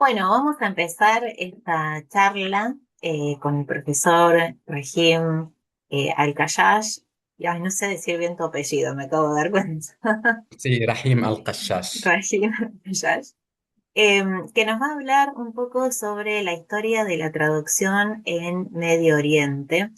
Bueno, vamos a empezar esta charla con el profesor Regim Al-Kayyash. Y, ay, no sé decir bien tu apellido, me acabo de dar cuenta. Sí, Rahim Al-Qashash. Regim Al-Kayyash. Que nos va a hablar un poco sobre la historia de la traducción en Medio Oriente.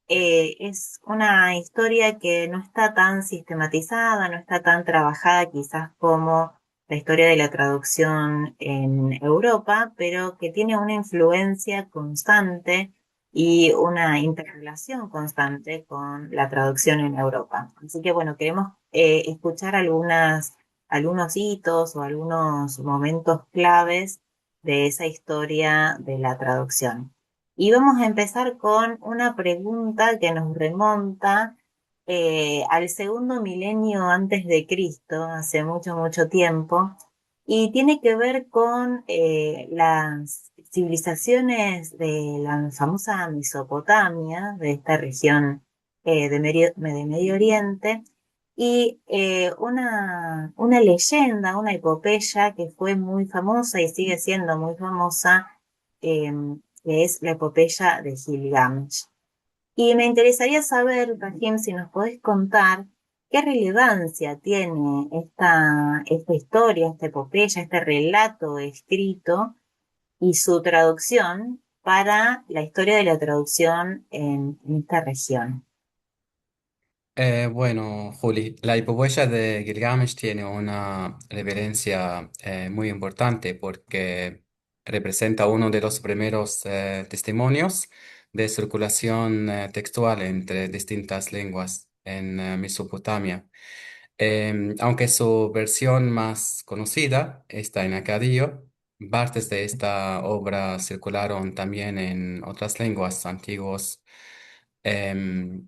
Es una historia que no está tan sistematizada, no está tan trabajada quizás como la historia de la traducción en Europa, pero que tiene una influencia constante y una interrelación constante con la traducción en Europa. Así que bueno, queremos escuchar algunos hitos o algunos momentos claves de esa historia de la traducción. Y vamos a empezar con una pregunta que nos remonta al segundo milenio antes de Cristo, hace mucho, mucho tiempo, y tiene que ver con las civilizaciones de la famosa Mesopotamia, de esta región de Medio Oriente, y una leyenda, una epopeya que fue muy famosa y sigue siendo muy famosa, eh, que es la epopeya de Gilgamesh. Y me interesaría saber, Rahim, si nos podés contar qué relevancia tiene esta historia, esta epopeya, este relato escrito y su traducción para la historia de la traducción en esta región. Bueno, Juli, la epopeya de Gilgamesh tiene una reverencia muy importante porque representa uno de los primeros testimonios de circulación textual entre distintas lenguas en Mesopotamia. Aunque su versión más conocida está en acadillo, partes de esta obra circularon también en otras lenguas antiguas. Em,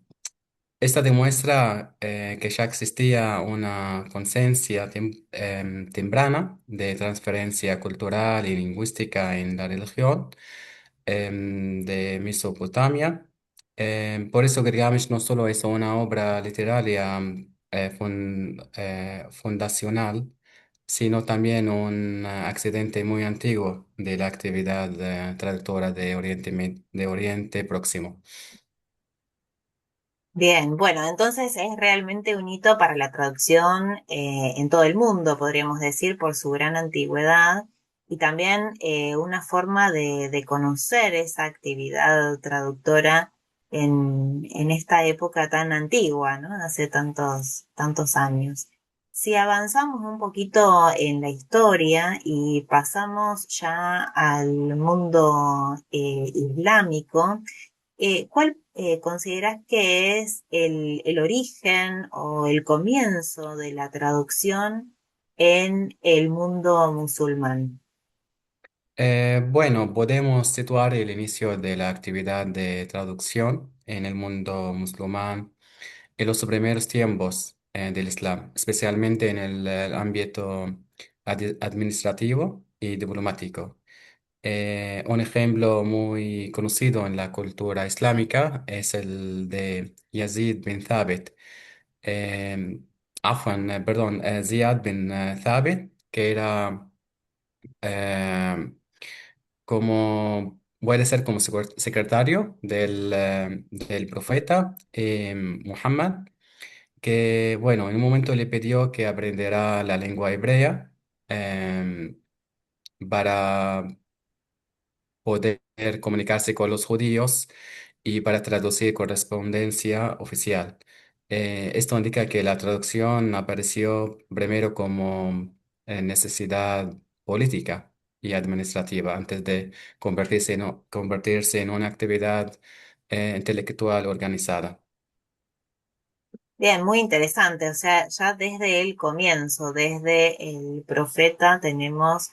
Esta demuestra que ya existía una conciencia temprana de transferencia cultural y lingüística en la religión de Mesopotamia. Por eso Gilgamesh no solo es una obra literaria fundacional, sino también un accidente muy antiguo de la actividad traductora de de Oriente Próximo. Bien, bueno, entonces es realmente un hito para la traducción en todo el mundo, podríamos decir, por su gran antigüedad y también una forma de conocer esa actividad traductora en esta época tan antigua, ¿no? Hace tantos, tantos años. Si avanzamos un poquito en la historia y pasamos ya al mundo islámico, ¿cuál consideras que es el origen o el comienzo de la traducción en el mundo musulmán? Bueno, podemos situar el inicio de la actividad de traducción en el mundo musulmán en los primeros tiempos del Islam, especialmente en el ámbito administrativo y diplomático. Un ejemplo muy conocido en la cultura islámica es el de Yazid bin Thabit. Eh, perdón, Ziyad bin Thabit, que era eh, como puede ser como secretario del profeta Muhammad, que bueno, en un momento le pidió que aprendiera la lengua hebrea em, para poder comunicarse con los judíos y para traducir correspondencia oficial. Esto indica que la traducción apareció primero como necesidad política y administrativa antes de convertirse en una actividad intelectual organizada. Bien, muy interesante. O sea, ya desde el comienzo, desde el profeta, tenemos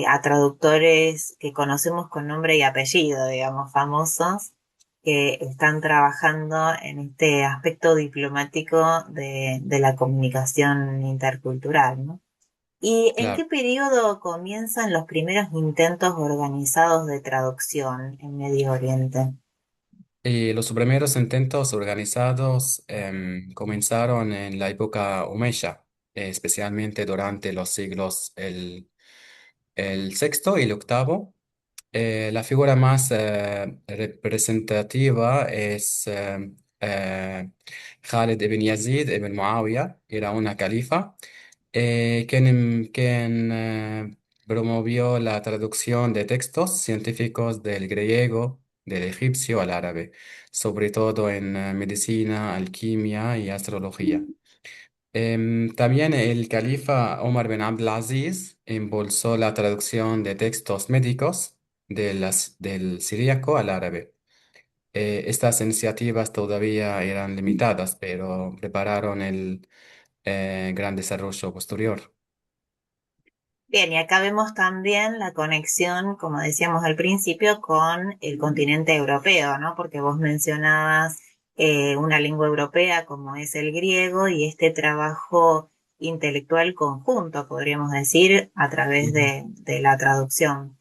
a traductores que conocemos con nombre y apellido, digamos, famosos, que están trabajando en este aspecto diplomático de la comunicación intercultural, ¿no? ¿Y en qué Claro. periodo comienzan los primeros intentos organizados de traducción en Medio Oriente? Y los primeros intentos organizados comenzaron en la época Omeya, especialmente durante los siglos el sexto y el octavo. La figura más representativa es Khalid ibn Yazid ibn Muawiyah, era una califa, quien promovió la traducción de textos científicos del griego, del egipcio al árabe, sobre todo en medicina, alquimia y astrología. También el califa Omar bin Abdulaziz impulsó la traducción de textos médicos del siríaco al árabe. Estas iniciativas todavía eran limitadas, pero prepararon el gran desarrollo posterior. Bien, y acá vemos también la conexión, como decíamos al principio, con el continente europeo, ¿no? Porque vos mencionabas una lengua europea como es el griego y este trabajo intelectual conjunto, podríamos decir, a través Ujú. de la traducción.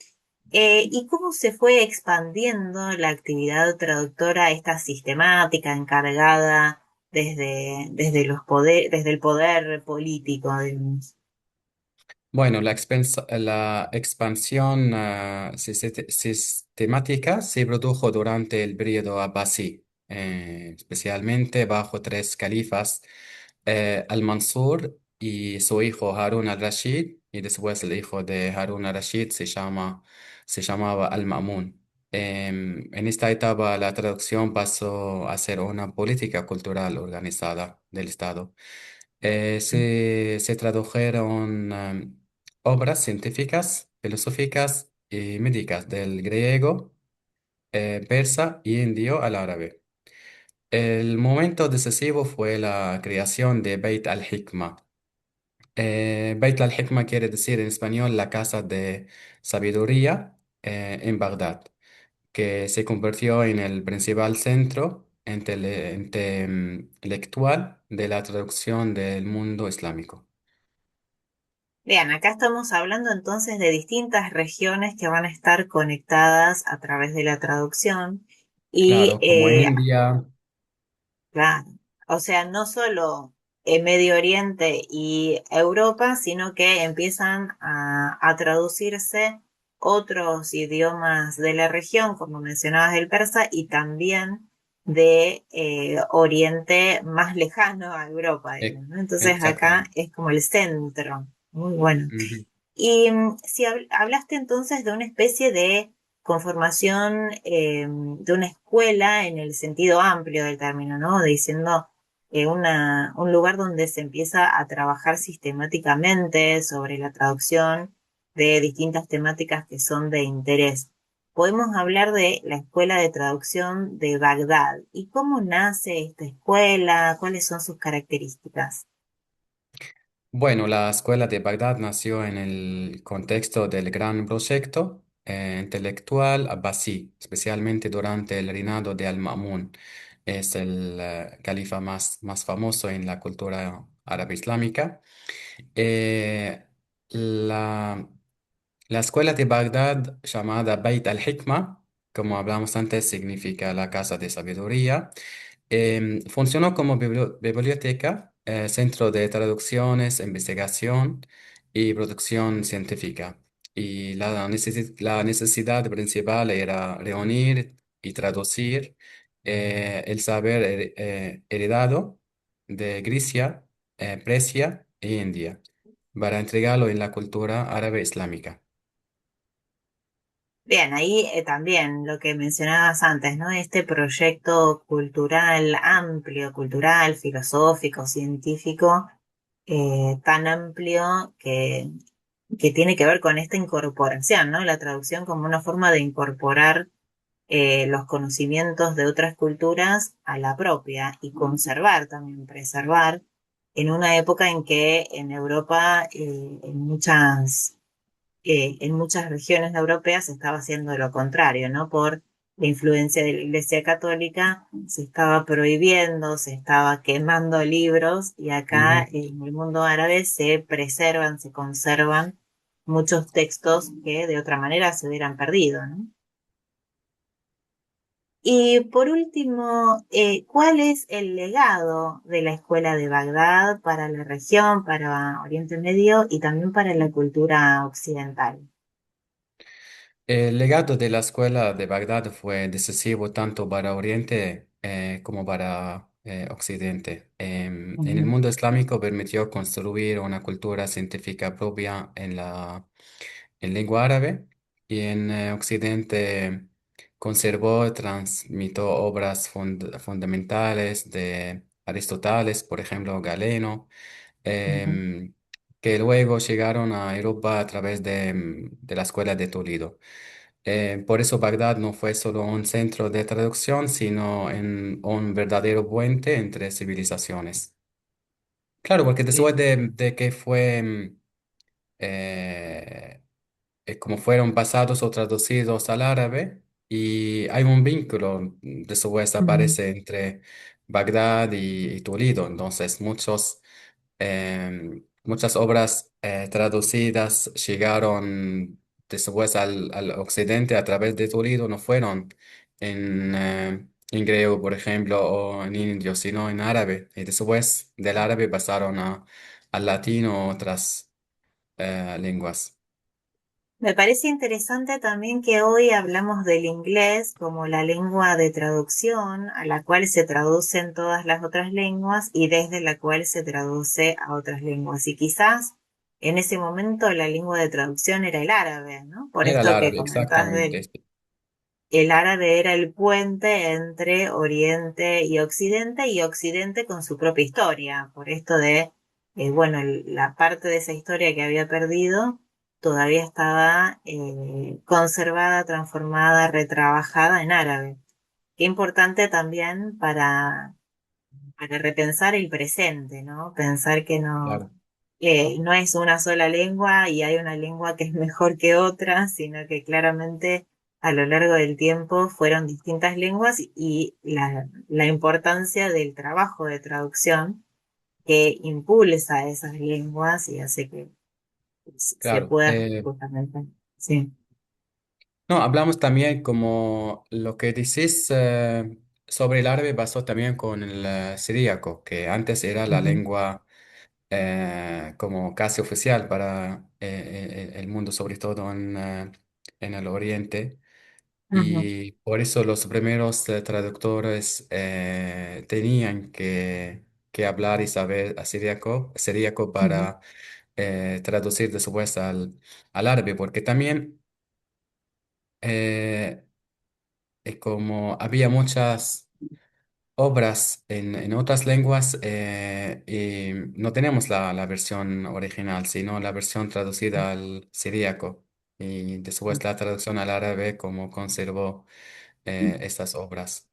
¿Y cómo se fue expandiendo la actividad traductora, esta sistemática encargada desde el poder político, digamos? Bueno, la expansión sistemática se produjo durante el periodo Abbasí, especialmente bajo tres califas, Al-Mansur y su hijo Harun al-Rashid, y después el hijo de Harun al-Rashid se llamaba Al-Ma'mun. En esta etapa la traducción pasó a ser una política cultural organizada del Estado. Se tradujeron obras científicas, filosóficas y médicas del griego, persa y indio al árabe. El momento decisivo fue la creación de Beit al-Hikma. Beit al-Hikma quiere decir en español la casa de sabiduría en Bagdad, que se convirtió en el principal centro intelectual de la traducción del mundo islámico. Bien, acá estamos hablando entonces de distintas regiones que van a estar conectadas a través de la traducción y, Claro, como India. claro, o sea, no solo en Medio Oriente y Europa, sino que empiezan a traducirse otros idiomas de la región, como mencionabas el persa, y también de Oriente más lejano a Europa, digamos, ¿no? Entonces acá Exactamente. es como el centro. Muy bueno. Ujú. Y si hablaste entonces de una especie de conformación de una escuela en el sentido amplio del término, ¿no? Diciendo un lugar donde se empieza a trabajar sistemáticamente sobre la traducción de distintas temáticas que son de interés. Podemos hablar de la Escuela de Traducción de Bagdad. ¿Y cómo nace esta escuela? ¿Cuáles son sus características? Bueno, la Escuela de Bagdad nació en el contexto del gran proyecto intelectual abbasí, especialmente durante el reinado de Al-Ma'mun. Es el califa más famoso en la cultura árabe islámica. Eh, la, la escuela de Bagdad, llamada Beit al-Hikma, como hablamos antes, significa la casa de sabiduría. Funcionó como biblioteca, centro de traducciones, investigación y producción científica. Y la necesidad principal era reunir y traducir el saber heredado de Grecia, Persia e India para entregarlo en la cultura árabe islámica. Bien, ahí también lo que mencionabas antes, ¿no? Este proyecto cultural amplio, cultural, filosófico, científico, tan amplio que tiene que ver con esta incorporación, ¿no? La traducción como una forma de incorporar los conocimientos de otras culturas a la propia y conservar también, preservar, en una época en que en Europa, en muchas regiones europeas se estaba haciendo lo contrario, ¿no? Por la influencia de la Iglesia Católica, se estaba prohibiendo, se estaba quemando libros y acá Ujú. en el mundo árabe se preservan, se conservan muchos textos que de otra manera se hubieran perdido, ¿no? Y por último, ¿cuál es el legado de la Escuela de Bagdad para la región, para Oriente Medio y también para la cultura occidental? El legado de la escuela de Bagdad fue decisivo tanto para Oriente como para Occidente. En el Ujú, mundo islámico permitió construir una cultura científica propia en lengua árabe y en Occidente conservó y transmitió obras fundamentales de Aristóteles, por ejemplo, Galeno, ujú. em, que luego llegaron a Europa a través de la Escuela de Toledo. Por eso Bagdad no fue solo un centro de traducción, sino un verdadero puente entre civilizaciones. Claro, porque después Sí. de que fue eh, como fueron pasados o traducidos al árabe y hay un vínculo después Ujú. aparece entre Bagdad y Toledo. Entonces muchas obras traducidas llegaron después al occidente a través de Toledo, no fueron en griego, por ejemplo, o en indio, sino en árabe. Y después del árabe pasaron al latino o otras lenguas. Me parece interesante también que hoy hablamos del inglés como la lengua de traducción a la cual se traducen todas las otras lenguas y desde la cual se traduce a otras lenguas. Y quizás en ese momento la lengua de traducción era el árabe, ¿no? Por Era el esto que árabe, comentás exactamente. del el árabe era el puente entre Oriente y Occidente con su propia historia. Por esto de, bueno, la parte de esa historia que había perdido todavía estaba conservada, transformada, retrabajada en árabe. Qué importante también para repensar el presente, ¿no? Pensar que no, Claro, no es una sola lengua y hay una lengua que es mejor que otra, sino que claramente a lo largo del tiempo fueron distintas lenguas y la importancia del trabajo de traducción que impulsa esas lenguas y hace que se claro. pueda justamente. Sí. No, hablamos también como lo que dices sobre el árabe pasó también con el siríaco, que antes era la Ujú, lengua como casi oficial para el mundo, sobre todo en el Oriente. ujú, Y por eso los primeros traductores tenían que hablar y saber siríaco ujú, para traducir después al árabe, porque también eh, como había muchas obras en otras lenguas y no tenemos la versión original, sino la versión traducida al siríaco y después la traducción al árabe como conservó estas obras.